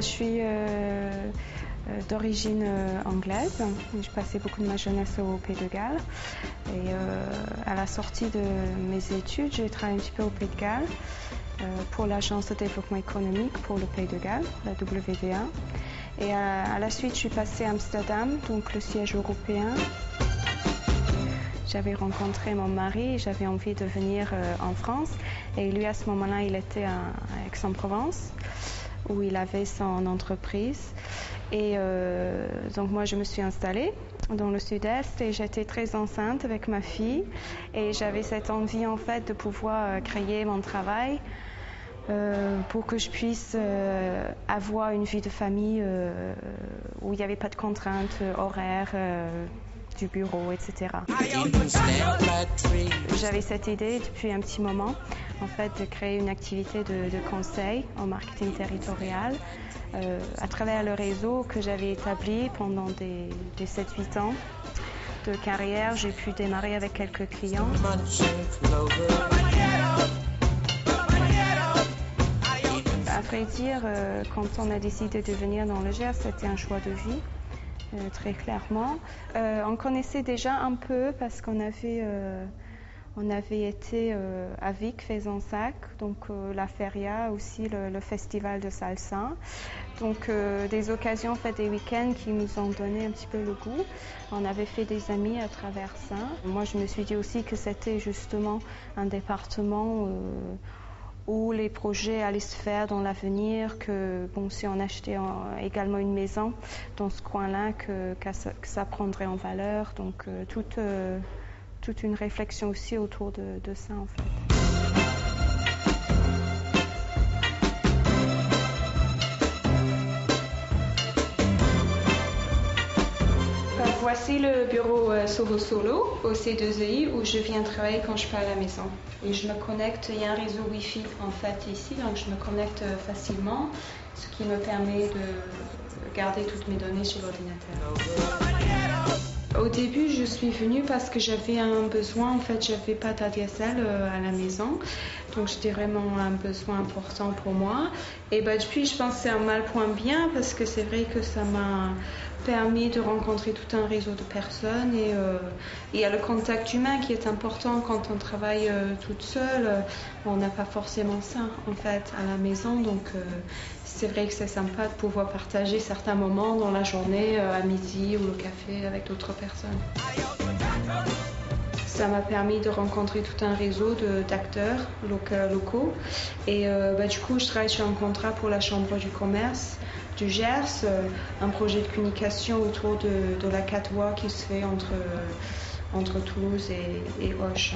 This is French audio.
je suis d'origine anglaise. Je passais beaucoup de ma jeunesse au Pays de Galles. Et à la sortie de mes études, j'ai travaillé un petit peu au Pays de Galles pour l'Agence de développement économique pour le Pays de Galles, la WDA. Et à la suite, je suis passée à Amsterdam, donc le siège européen. J'avais rencontré mon mari, j'avais envie de venir en France. Et lui, à ce moment-là, il était à Aix-en-Provence, où il avait son entreprise. Et donc moi, je me suis installée dans le sud-est et j'étais très enceinte avec ma fille. Et j'avais cette envie, en fait, de pouvoir créer mon travail pour que je puisse avoir une vie de famille où il n'y avait pas de contraintes horaires du bureau, etc. J'avais cette idée depuis un petit moment, en fait, de créer une activité de conseil en marketing territorial à travers le réseau que j'avais établi pendant des 7-8 ans de carrière. J'ai pu démarrer avec quelques clients. À vrai dire, quand on a décidé de venir dans le Gers, c'était un choix de vie. Très clairement. On connaissait déjà un peu parce qu'on avait été à Vic, Fezensac, donc la feria, aussi le festival de salsa. Donc des occasions, en fait, des week-ends qui nous ont donné un petit peu le goût. On avait fait des amis à travers ça. Moi, je me suis dit aussi que c'était justement un département où les projets allaient se faire dans l'avenir, que bon, si on achetait également une maison dans ce coin-là, que ça prendrait en valeur. Donc toute une réflexion aussi autour de ça, en fait. Voici le bureau Soho Solo au C2I où je viens travailler quand je suis pas à la maison. Et je me connecte, il y a un réseau Wi-Fi en fait ici, donc je me connecte facilement, ce qui me permet de garder toutes mes données sur l'ordinateur. Au début, je suis venue parce que j'avais un besoin, en fait, j'avais pas d'ADSL à la maison, donc c'était vraiment un besoin important pour moi. Et depuis, je pense que c'est un mal point bien parce que c'est vrai que ça m'a permis de rencontrer tout un réseau de personnes et il y a le contact humain qui est important quand on travaille toute seule. On n'a pas forcément ça en fait à la maison, donc c'est vrai que c'est sympa de pouvoir partager certains moments dans la journée, à midi ou au café avec d'autres personnes. Ça m'a permis de rencontrer tout un réseau d'acteurs locaux et du coup je travaille sur un contrat pour la Chambre du commerce du Gers, un projet de communication autour de la catwalk qui se fait entre Toulouse et Auch.